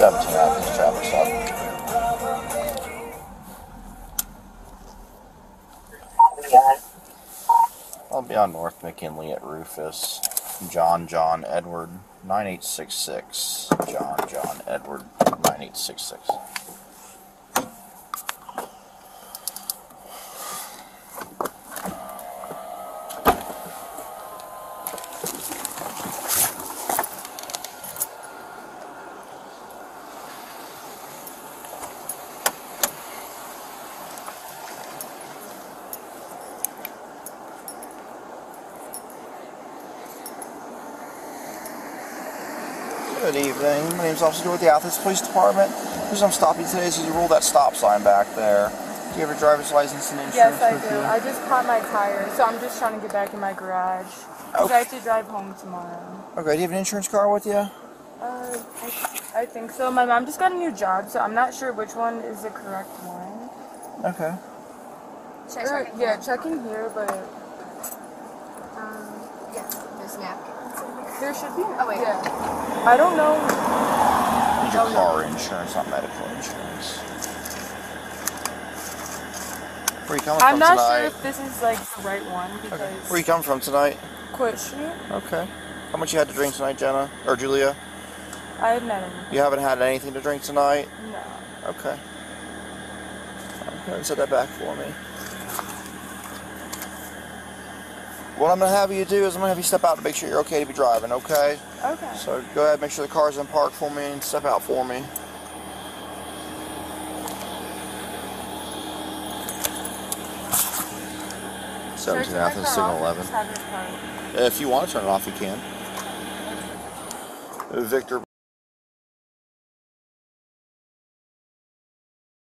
17 Athens traffic stop. I'll be on North McKinley at Rufus. John Edward 9866. John Edward 9866. Good evening. My name is Officer Doerr with the Athens Police Department. The reason I'm stopping today is you rolled that stop sign back there. Do you have a driver's license and insurance? Yes, I do. I just caught my tire, so I'm just trying to get back in my garage. Because I have to drive home tomorrow. Okay, do you have an insurance card with you? I think so. My mom just got a new job, so I'm not sure which one is the correct one. Okay. Yeah, checking here, but... Yes, there's napkins. There should be. Oh, wait. Yeah. I don't know. These are car insurance, not medical insurance. Where are you coming from tonight? I'm not sure if this is like the right one because. Okay. Where are you coming from tonight? Quit Street. Okay. How much you had to drink tonight, Jenna? Or Julia? I had none. You haven't had anything to drink tonight? No. Okay. Okay, set that back for me. What I'm going to have you do is I'm going to have you step out to make sure you're okay to be driving, okay? Okay. So go ahead, make sure the car's in park for me and step out for me. Should I 17 turn my Athens, car signal off or 11. just have this car? If you want to turn it off, you can. Victor.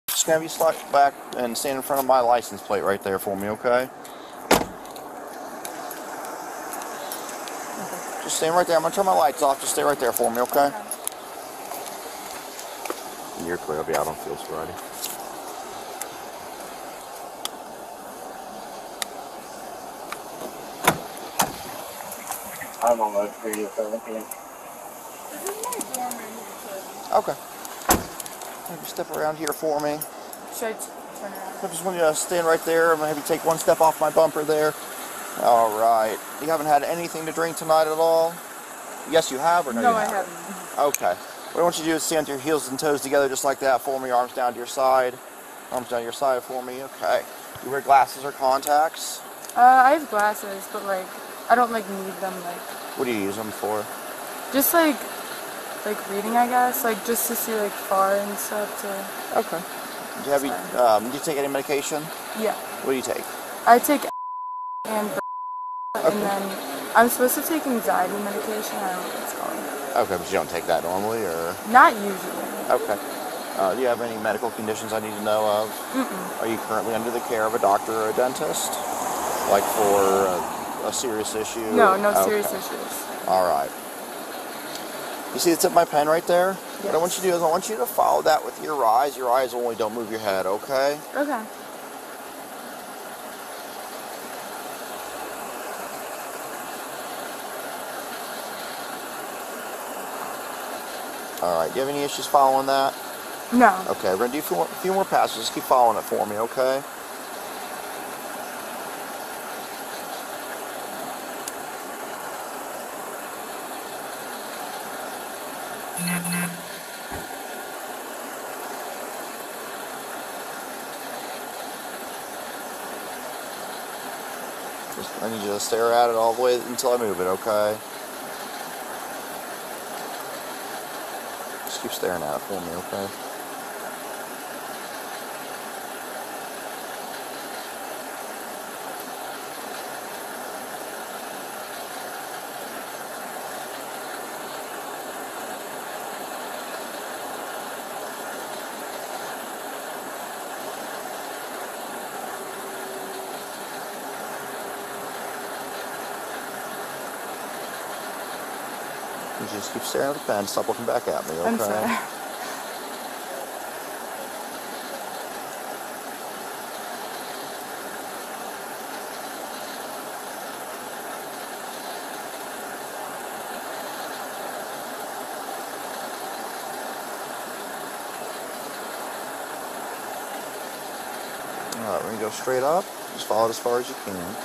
Just going to have you slide back and stand in front of my license plate right there for me, okay? Just stand right there. I'm going to turn my lights off. Just stay right there for me, okay? And you're clear. I'll be out on field sobriety. I'm almost for you, 17. This is my dorm right here, Okay. Maybe step around here for me. so. Should I turn around? I just want you to stand right there. I'm going to have you take one step off my bumper there. Alright. You haven't had anything to drink tonight at all? Yes, you have, or no, No, you I haven't? haven't. Okay. What I want you to do is stand with your heels and toes together just like that for me. Arms down to your side. Arms down to your side for me. Okay. You wear glasses or contacts? I have glasses, but like, I don't like need them like. What do you use them for? Just like reading, I guess. Like just to see like far and stuff too. Okay. Do you take any medication? Yeah. What do you take? I take and then I'm supposed to take anxiety medication. I don't know what it's called. Okay, but you don't take that normally, or? Not usually. Okay. Do you have any medical conditions I need to know of? Mm-mm. Are you currently under the care of a doctor or a dentist? Like for a serious issue? No serious issues. Alright. You see the tip of my pen right there? Yes. What I want you to do is I want you to follow that with your eyes. Your eyes only, don't move your head, okay? Okay. Alright, do you have any issues following that? No. Okay, we're going to do a few more passes. Just keep following it for me, okay? I need you to stare at it all the way until I move it, okay? Just keep staring at it for me, okay? You just keep staring at the pen. Stop looking back at me, okay? I'm sorry. Alright, we're going to go straight up. Just follow it as far as you can.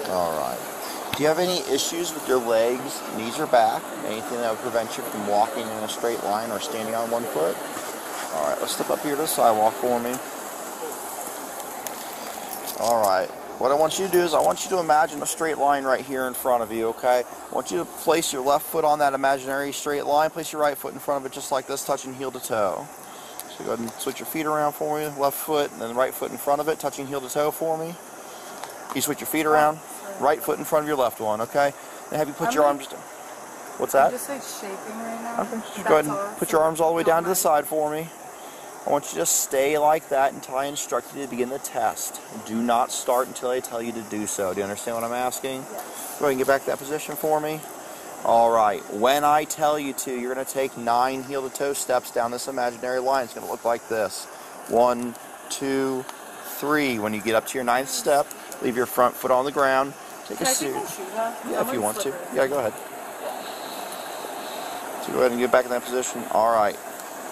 Alright. Do you have any issues with your legs, knees, or back? Anything that would prevent you from walking in a straight line or standing on one foot? Alright, let's step up here to the sidewalk for me. Alright. What I want you to do is I want you to imagine a straight line right here in front of you, okay? I want you to place your left foot on that imaginary straight line. Place your right foot in front of it just like this, touching heel to toe. So go ahead and switch your feet around for me. Left foot and then right foot in front of it, touching heel to toe for me. You switch your feet around. Right foot in front of your left one, okay? And have you put your arms down. What's that? I'm just like shaking right now. Okay, just go ahead and put your arms all the way down to the side for me. I want you to just stay like that until I instruct you to begin the test. Do not start until I tell you to do so. Do you understand what I'm asking? Yes. Go ahead and get back to that position for me. Alright, when I tell you to, you're going to take 9 heel-to-toe steps down this imaginary line. It's going to look like this. 1, 2, 3. When you get up to your 9th step, leave your front foot on the ground. Take a seat. Yeah, if you want to. Yeah, go ahead. So go ahead and get back in that position. Alright.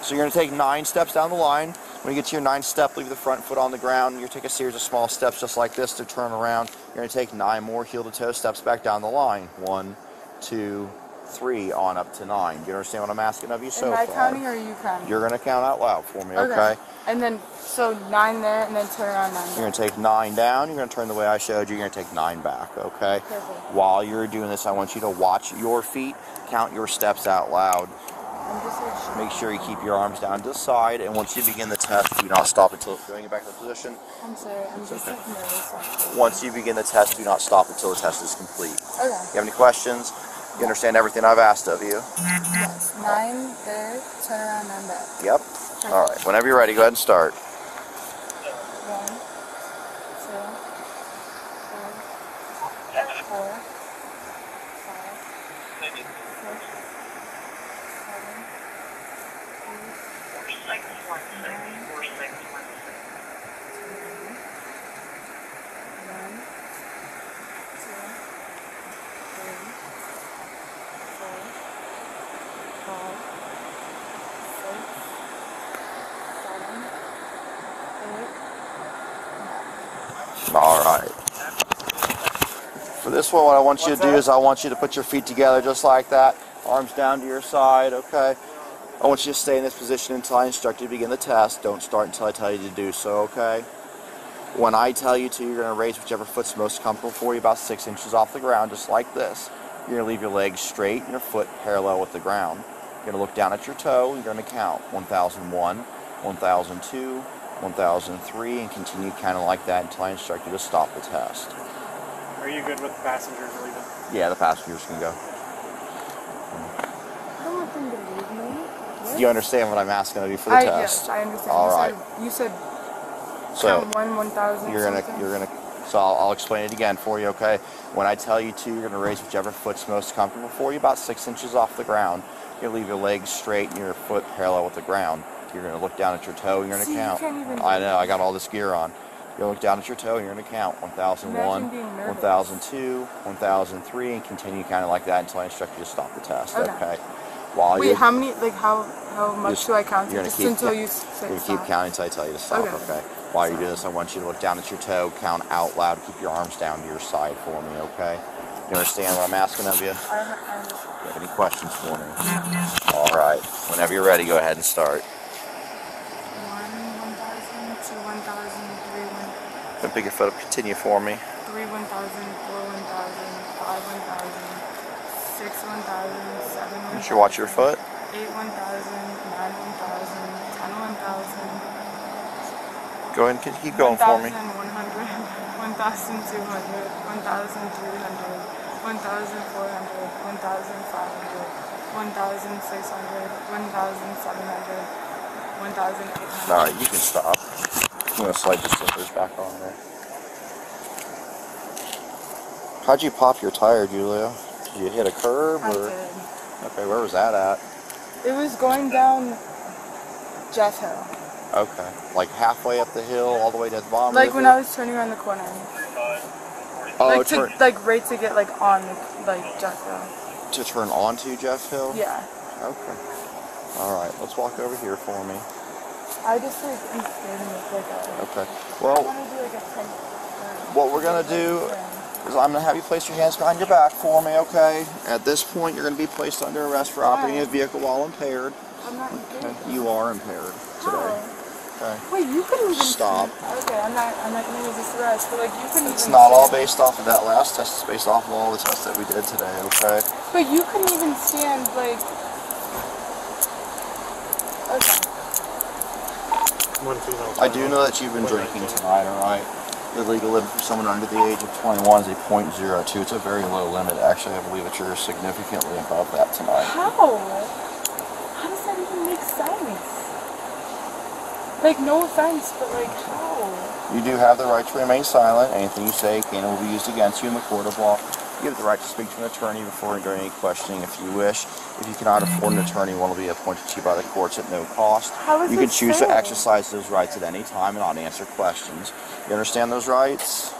So you're going to take 9 steps down the line. When you get to your 9th step, leave the front foot on the ground. You're going to take a series of small steps just like this to turn around. You're going to take 9 more heel-to-toe steps back down the line. 1, 2, 3, on up to 9. Do you understand what I'm asking of you so far? Am I counting or are you counting? You're going to count out loud for me, okay? And then, so 9 there, and then turn around 9 back. You're going to take 9 down. You're going to turn the way I showed you. You're going to take 9 back, okay? Perfect. While you're doing this, I want you to watch your feet, count your steps out loud. I'm just like Make sure you keep your arms down to the side, and once you begin the test, do not stop until going back to the position. I'm sorry, I'm just like nervous. Actually. Once you begin the test, do not stop until the test is complete. Okay. You have any questions? You understand everything I've asked of you? Yes. 9 there, turn around 9 back. Yep. All right. Whenever you're ready, go ahead and start. 1, 2, 3, 4, 5, 6, All right. For this one, what I want you to do is I want you to put your feet together just like that. Arms down to your side, okay? I want you to stay in this position until I instruct you to begin the test. Don't start until I tell you to do so, okay? When I tell you to, you're going to raise whichever foot's most comfortable for you, about 6 inches off the ground, just like this. You're going to leave your legs straight and your foot parallel with the ground. You're going to look down at your toe. You're going to count 1001, 1002, 1003, and continue counting like that until I instruct you to stop the test. Are you good with the passengers leaving? Yeah, the passengers can go. I don't want them to leave me. What? Do you understand what I'm asking of you for the test? Yes, I understand. All right. You said So count 1,000. you're gonna. So I'll explain it again for you, okay? When I tell you to, you're gonna raise whichever foot's most comfortable for you, about 6 inches off the ground. You're gonna leave your legs straight and your foot parallel with the ground. You're gonna look down at your toe. You're gonna count. You can't even I know. I got all this gear on. You're gonna look down at your toe and you're gonna count 1001, Imagine being nervous. 1002, 1003, and continue counting like that until I instruct you to stop the test. Okay. While Wait, you're, how many? Like how much do I count? You're gonna Just keep until you You're say gonna keep stop. counting until I tell you to stop. Okay. While you do this, I want you to look down at your toe, count out loud, keep your arms down to your side for me. Okay. You understand what I'm asking of you? I understand. Do you have any questions for me? All right. Whenever you're ready, go ahead and start. 1, 1,000, 2, 1,000, 3, 1,000. Then pick your foot up. Continue for me. 3, 1,000, 4, 1,000, 5, 1,000, 6, 1,000, 7, 1,000. You should watch your foot. 8, 1,000, 9, 1,000, 10, 1,000. Go ahead and keep going for me. 1,100, 1,200, 1,300, 1,400, 1,500, 1,600, 1,700, 1,800. All right, you can stop. I'm gonna slide the slippers back on there. How'd you pop your tire, Julia? Did you hit a curb I or? did. Okay, where was that at? It was going down Jeff Hill. Okay. Like halfway up the hill, all the way to the bottom Like of the when hill? I was turning around the corner. Oh, Like to, right to get like on like Jeff Hill. to turn onto Jeff Hill? Yeah. Okay. Alright, let's walk over here for me. I just like am scared with like a... Okay. I Well, want to do like a prank. what we're going to do is I'm going to have you place your hands behind your back for me, okay? At this point, you're going to be placed under arrest for operating a vehicle while impaired. I'm not impaired. Okay. You are impaired today. Okay. Wait, you couldn't even... Stop. Okay, I'm not going to use this arrest, but like you couldn't It's even... not all based off of that last test. It's based off of all the tests that we did today, okay? But you couldn't even stand like... Okay. I do know that you've been drinking tonight, alright? The legal limit for someone under the age of 21 is a .02. It's a very low limit. Actually, I believe that you're significantly above that tonight. How? How does that even make sense? Like, no offense, but like, how? You do have the right to remain silent. Anything you say can and will be used against you in the court of law. You have the right to speak to an attorney before and during any questioning if you wish. If you cannot afford an attorney, one will be appointed to you by the courts at no cost. How is You can this choose to fair? exercise those rights at any time and not answer questions. You understand those rights?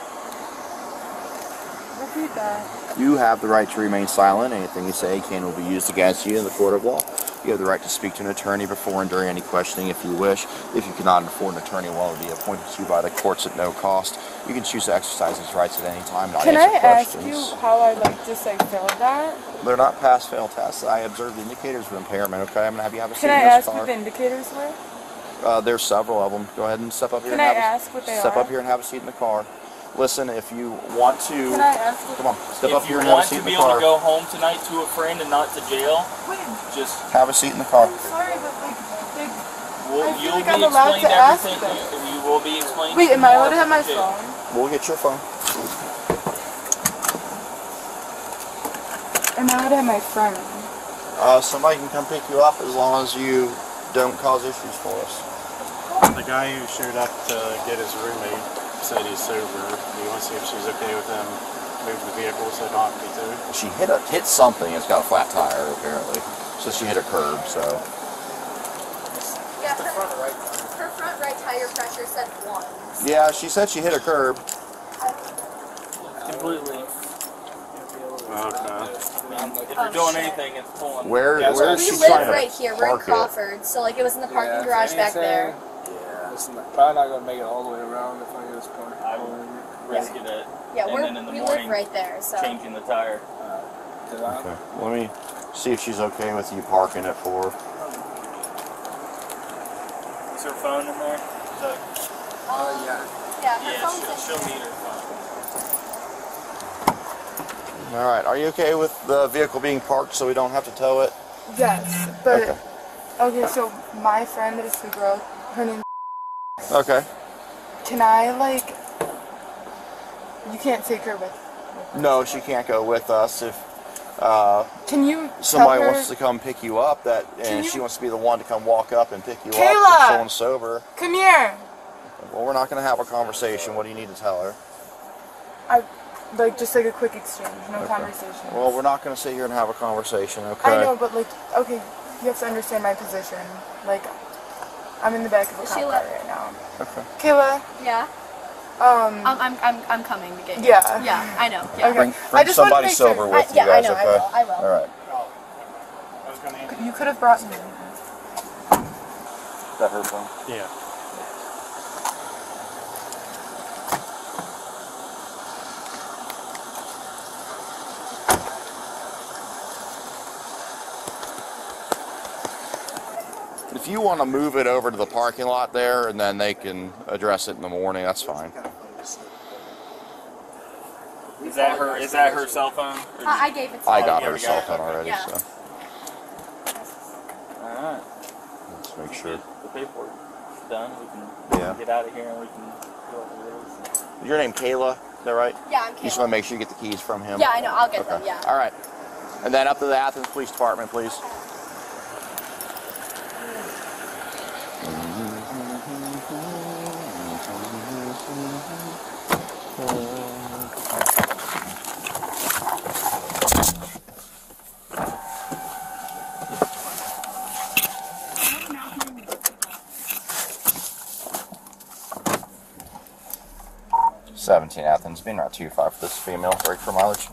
Repeat that. You have the right to remain silent. Anything you say can and will be used against you in the court of law. You have the right to speak to an attorney before and during any questioning if you wish. If you cannot afford an attorney, one will be appointed to you by the courts at no cost. You can choose to exercise those rights at any time, not Can answer I ask questions. you how I like just like failed that? They're not pass-fail tests. I observed the indicators of impairment, okay? I'm going to have you have a seat Can I in this ask car. what the indicators were? There's several of them. Go ahead and step up here Can and I have ask what they step are? up here and have a seat in the car. Listen, if you want to... Can I ask what... Come on, step up If here you and have a want seat to in be the able car. to go home tonight to a friend and not to jail, Wait, just Have a seat in the car. I'm sorry, but like I feel you'll like be I'm allowed explained to ask everything. them. You will be explained. Wait, am I allowed to more have my to jail. phone? We'll get your phone. Am I allowed to have my phone? Somebody can come pick you up as long as you don't cause issues for us. The guy who showed up to get his roommate said he's sober. Do you want to see if she's okay with him moving the vehicle so not be too? She hit something. It's got a flat tire, apparently. So she hit a curb, so... Yeah, her front right tire pressure said 1. Yeah, she said she hit a curb. Completely. Okay. If you're doing anything, it's pulling. Where is she We trying live to right here. We're in park it? Crawford, so like it was in the parking garage back there. Yeah. Listen, probably not gonna make it all the way around if I get this part. I would risk it at, Yeah, and then in the we morning, live right there, so. changing the tire. Okay. Let me see if she's okay with you parking it for her. Is her phone in there? Yeah. Yeah, her Yeah, phone's she'll in need her phone. Alright, are you okay with the vehicle being parked so we don't have to tow it? Yes, but Okay. okay. So my friend is the girl. Her name. Okay. Can I like? You can't take her with. No, she can't go with us if Can you somebody tell her? wants to come pick you up and she wants to be the one to come walk up and pick you up Kayla! if someone's sober. Come here. Well, we're not going to have a conversation. What do you need to tell her? Like just like a quick exchange, no conversation. Well, we're not going to sit here and have a conversation, okay? I know, but like, okay, you have to understand my position. Like, I'm in the back of a cop car right now. Okay. Kayla, Yeah. I'm coming to get you. Yeah. Yeah, I know. Yeah. Okay. Bring I just wanted to somebody make sure. sober with you Yeah, I guys, know. okay? I will. All right. I was going to answer. You could have brought me. Is that her phone? Yeah. If you want to move it over to the parking lot there and then they can address it in the morning, that's fine. Is that her cell phone? Or I gave it to I you. got you her already cell got it? phone already, Yeah. so Alright. let's make sure. The paperwork's done. We can Yeah. get out of here and we can do what it is. Your name Kayla, is that right? Yeah, I'm You just Kayla. want to make sure you get the keys from him? Yeah, I know. I'll get Okay. them. Yeah. All right. And then up to the Athens Police Department, please. 17 Athens, being route 25 for this female, break for mileage.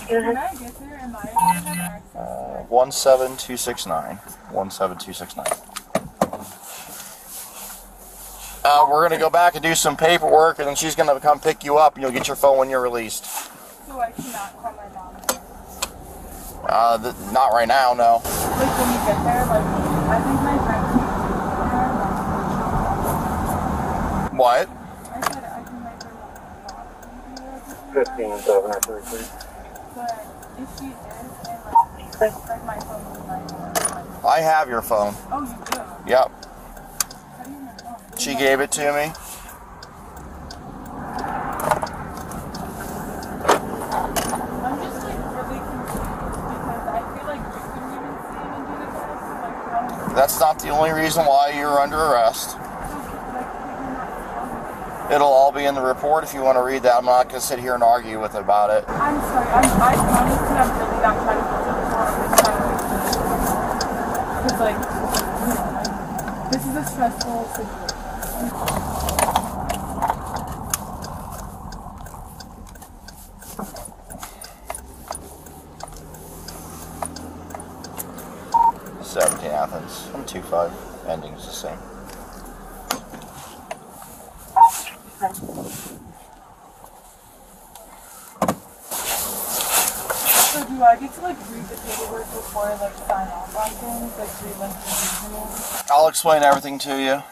Can I get there? Am I going to have access? 17269. 17269. We're going to go back and do some paperwork, and then she's going to come pick you up, and you'll get your phone when you're released. So I cannot call my mom. Not right now, no. Like when you get there, like I think my friend can What? I said I can make her mom. 15,733. But if she is, and like my phone is like. I have your phone. Oh, you do? Yep. How do you know? She gave it to me. I'm just like really confused because I feel like you couldn't even see it and do the test. Like how? That's not the only reason why you're under arrest. It'll all be in the report if you want to read that. I'm not going to sit here and argue with it about it. I'm sorry. I honestly, I'm really not trying to go to the court. I'm just trying to because like, you know, like this is a stressful situation. 17 Athens. 125. Ending's the same. So do I get to like read the paperwork before I like sign off on things? Like read like the reasons? I'll explain everything to you.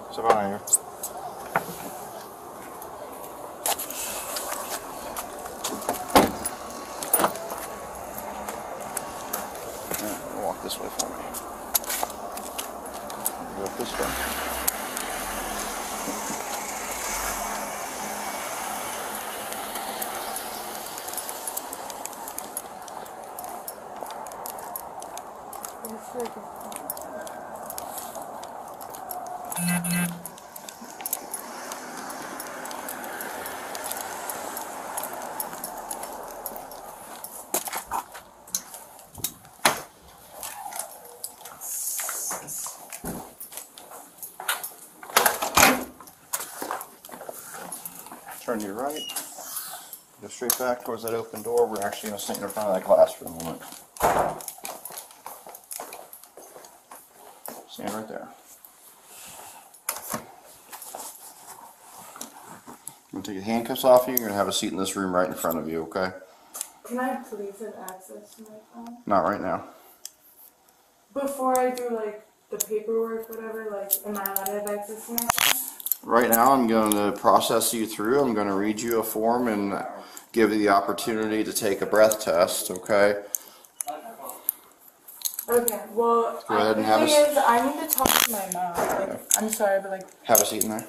So on here. Walk this way for me. Walk this way. Turn to your right. Go straight back towards that open door. We're actually going to stand in front of that glass for a moment. Stand right there. I'm going to take your handcuffs off you. You're going to have a seat in this room right in front of you, okay? Can I please have access to my phone? Not right now. Before I do like the paperwork, whatever, like am I allowed to have access to my phone? Right now I'm going to process you through. I'm going to read you a form and give you the opportunity to take a breath test, okay? Okay, well, Go ahead and the have thing a is, I need to talk to my mom. Like, I'm sorry, but like, have a seat in there.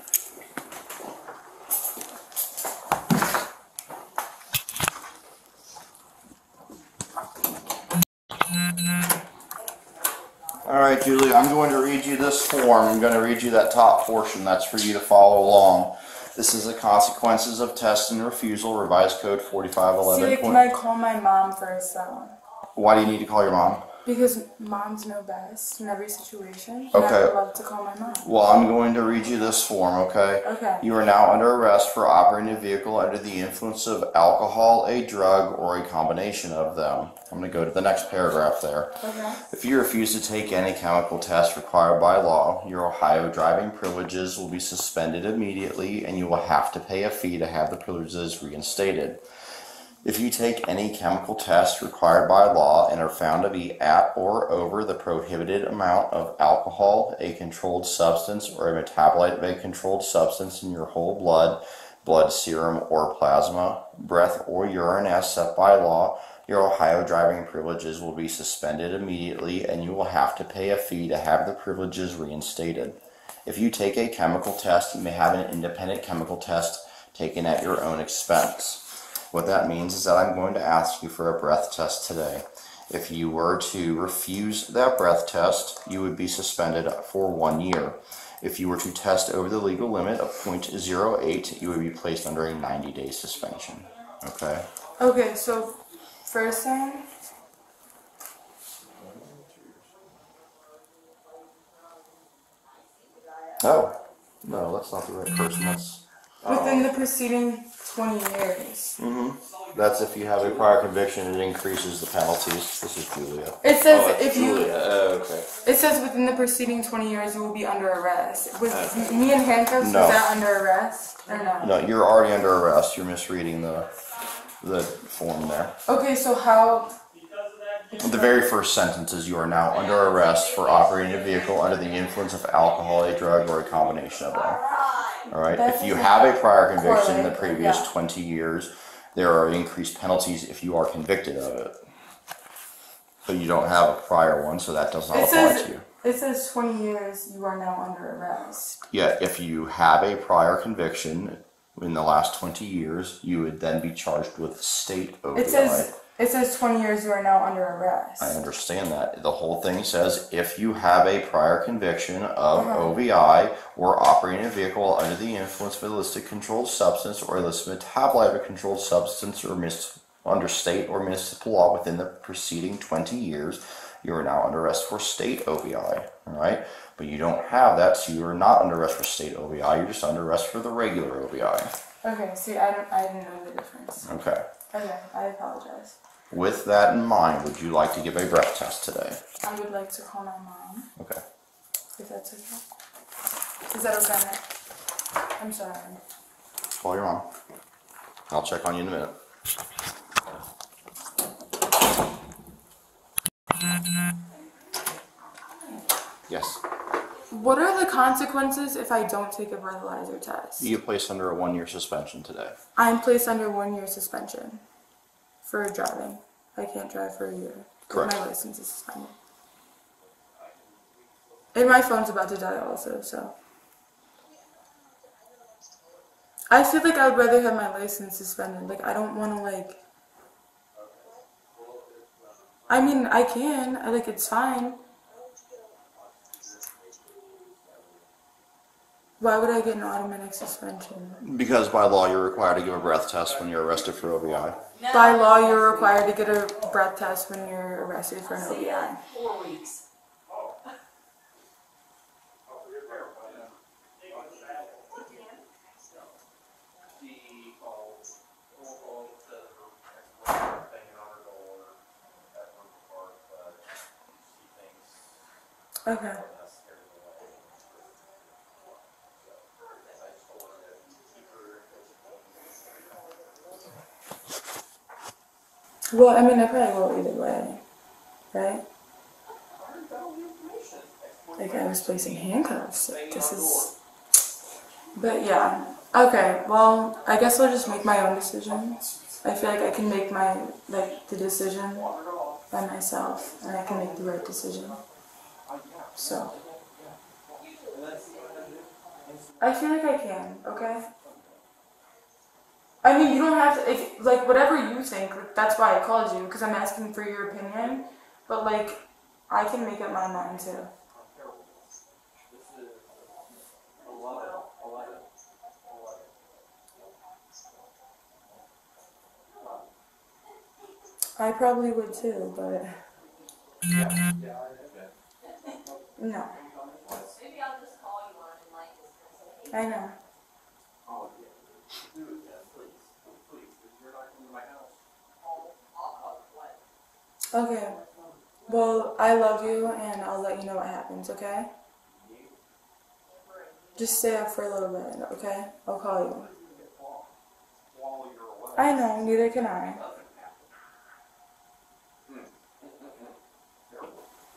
Alright, Julie, I'm going to read you this form. I'm going to read you that top portion. That's for you to follow along. This is the consequences of test and refusal, revised code 4511. see, like, can I call my mom first, though? Why do you need to call your mom? Because moms know best in every situation. Okay. And I would love to call my mom. Well, I'm going to read you this form, okay? Okay. You are now under arrest for operating a vehicle under the influence of alcohol, a drug, or a combination of them. I'm going to go to the next paragraph there. Okay. If you refuse to take any chemical test required by law, your Ohio driving privileges will be suspended immediately and you will have to pay a fee to have the privileges reinstated. If you take any chemical test required by law and are found to be at or over the prohibited amount of alcohol, a controlled substance, or a metabolite of a controlled substance in your whole blood, blood serum or plasma, breath or urine as set by law, your Ohio driving privileges will be suspended immediately and you will have to pay a fee to have the privileges reinstated. If you take a chemical test, you may have an independent chemical test taken at your own expense. What that means is that I'm going to ask you for a breath test today. If you were to refuse that breath test, you would be suspended for 1 year. If you were to test over the legal limit of .08, you would be placed under a 90-day suspension. Okay? Okay, so first thing. Oh, no, that's not the right person. That's Within the preceding 20 years. that's if you have a prior conviction, it increases the penalties. This is Julia. It says Oh, it's if you. Julia. Okay. It says within the preceding 20 years you will be under arrest. With me in handcuffs, No. was that under arrest or no? No, you're already under arrest. You're misreading the form there. Okay, so how? The very first sentence is you are now under arrest for operating a vehicle under the influence of alcohol, a drug, or a combination of them. All right. If you have a prior conviction in the previous 20 years, there are increased penalties if you are convicted of it. But you don't have a prior one, so that does not apply to you. It says 20 years you are now under arrest. Yeah, if you have a prior conviction in the last 20 years, you would then be charged with state OVI. It says 20 years you are now under arrest. I understand that. The whole thing says if you have a prior conviction of OVI or operating a vehicle under the influence of a illicit controlled substance or illicit metabolite of a controlled substance or under state or municipal law within the preceding 20 years, you are now under arrest for state OVI. All right? But you don't have that, so you are not under arrest for state OVI. You're just under arrest for the regular OVI. Okay, see, I didn't know the difference. Okay. Okay, I apologize. With that in mind, would you like to give a breath test today? I would like to call my mom, Okay. if that's okay. Is that okay? I'm sorry. Call your mom. I'll check on you in a minute. Yes. What are the consequences if I don't take a breathalyzer test? You get placed under a 1-year suspension today. I'm placed under 1 year suspension for driving. I can't drive for a year. Correct. My license is suspended. And my phone's about to die also, so. I feel like I would rather have my license suspended. Like, I don't want to, like. I mean, I can. It's fine. Why would I get an automatic suspension? Because by law, you're required to give a breath test when you're arrested for OVI. By law, you're required to get a breath test when you're arrested for an OVI. 4 weeks. Okay. Well, I mean, I probably will either way, right? Like, I was placing handcuffs. Like, this is... But, yeah. Okay, well, I guess I'll just make my own decision. I feel like I can make the decision by myself, and I can make the right decision. So. I feel like I can, okay? I mean, you don't have to, whatever you think, that's why I called you, because I'm asking for your opinion, but, I can make up my mind, too. I probably would, too, but... No. Maybe I'll just call you on and I know. Okay. Well, I love you, and I'll let you know what happens, okay? Just stay up for a little bit, okay? I'll call you. I know, neither can I.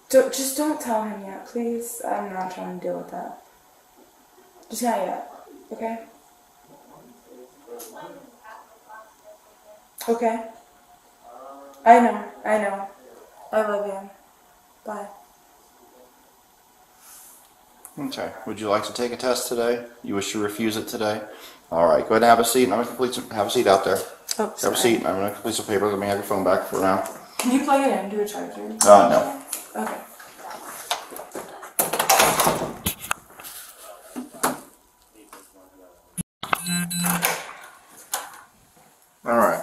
Just don't tell him yet, please. I'm not trying to deal with that. Just not yet, okay? Okay? I know. I love you. Bye. Okay. Would you like to take a test today? You wish to refuse it today? All right. Go ahead and have a seat. I'm going to complete some. Have a seat out there. Oh, Have sorry. a seat. I'm going to complete some papers. Let me have your phone back for now. Can you plug it into a charger? No. Okay. All right.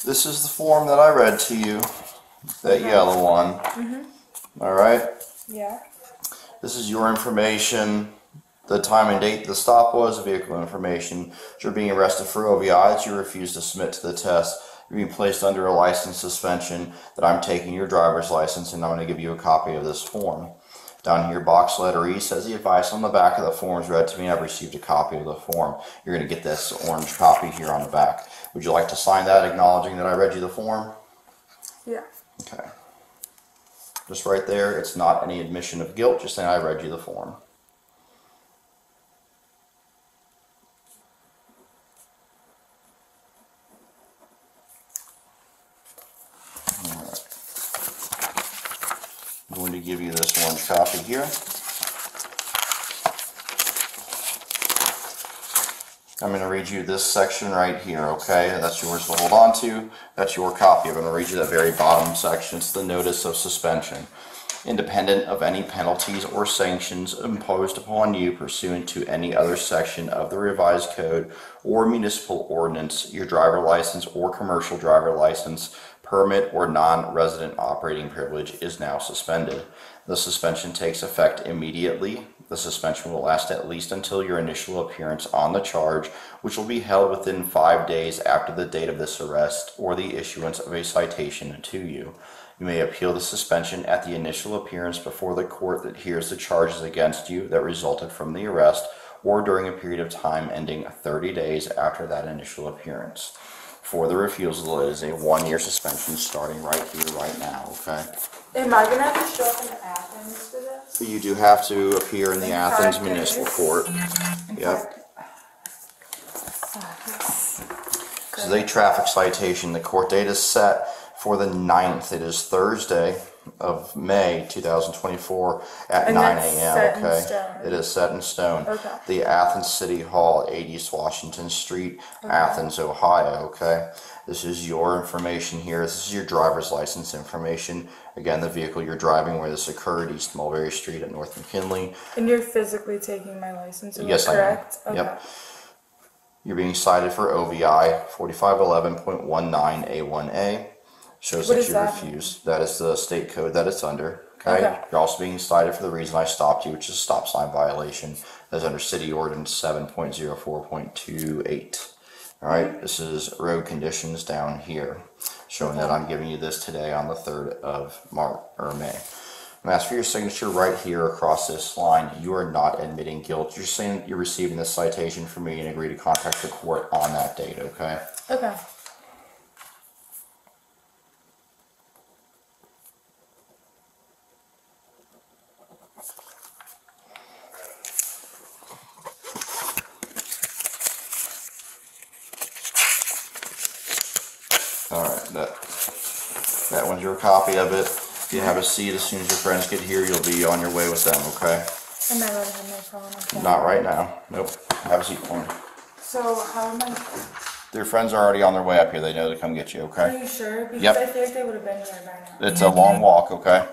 This is the form that I read to you. That yellow one. All right. Yeah. This is your information. The time and date the stop was, vehicle information. You're being arrested for OVI that you refuse to submit to the test. You're being placed under a license suspension, that I'm taking your driver's license and I'm going to give you a copy of this form. Down here, box letter E says the advice on the back of the form is read to me. I've received a copy of the form. You're going to get this orange copy here on the back. Would you like to sign that acknowledging that I read you the form? Yeah. Okay. Just right there, it's not any admission of guilt, just saying I read you the form. Alright. I'm going to give you this orange copy here. I'm going to read you this section right here, okay? That's yours to hold on to. That's your copy. I'm going to read you that very bottom section. It's the notice of suspension. Independent of any penalties or sanctions imposed upon you pursuant to any other section of the revised code or municipal ordinance, your driver license or commercial driver license, permit, or non-resident operating privilege is now suspended. The suspension takes effect immediately. The suspension will last at least until your initial appearance on the charge, which will be held within 5 days after the date of this arrest or the issuance of a citation to you. You may appeal the suspension at the initial appearance before the court that hears the charges against you that resulted from the arrest, or during a period of time ending 30 days after that initial appearance. For the refusal, it is a 1-year suspension starting right here, right now, okay? Am I gonna have to show up in Athens for this? So you do have to appear in the Athens Municipal Court. Yep. This is a traffic citation. The court date is set for the 9th. It is Thursday of May 2024 at And 9 that's a.m. set in Okay, stone. it is set in stone. Okay. The Athens City Hall, 8 East Washington Street, Athens, Ohio. Okay, this is your information here. This is your driver's license information. Again, the vehicle you're driving where this occurred, East Mulberry Street at North McKinley. And you're physically taking my license, is Yes, that correct? I am. Okay. Yep. You're being cited for OVI 4511.19A1A. Shows What that does you that mean? refused. That is the state code that it's under. Okay? Okay. You're also being cited for the reason I stopped you, which is a stop sign violation. That's under City Ordinance 7.04.28. Alright, this is road conditions down here, showing that I'm giving you this today on the 3rd of May. I'm going to ask for your signature right here across this line. You are not admitting guilt. You're saying you're receiving this citation from me and agree to contact the court on that date, okay? Okay. Alright, that one's your copy of it. If you have a seat, as soon as your friends get here, you'll be on your way with them, okay? Am I allowed to have my phone? Okay. Not right now. Nope. Have a seat for me. So how am I? Their friends are already on their way up here. They know to come get you, Are okay? you sure? Because Yep. I feel like they would have been here by now. It's a long walk, okay?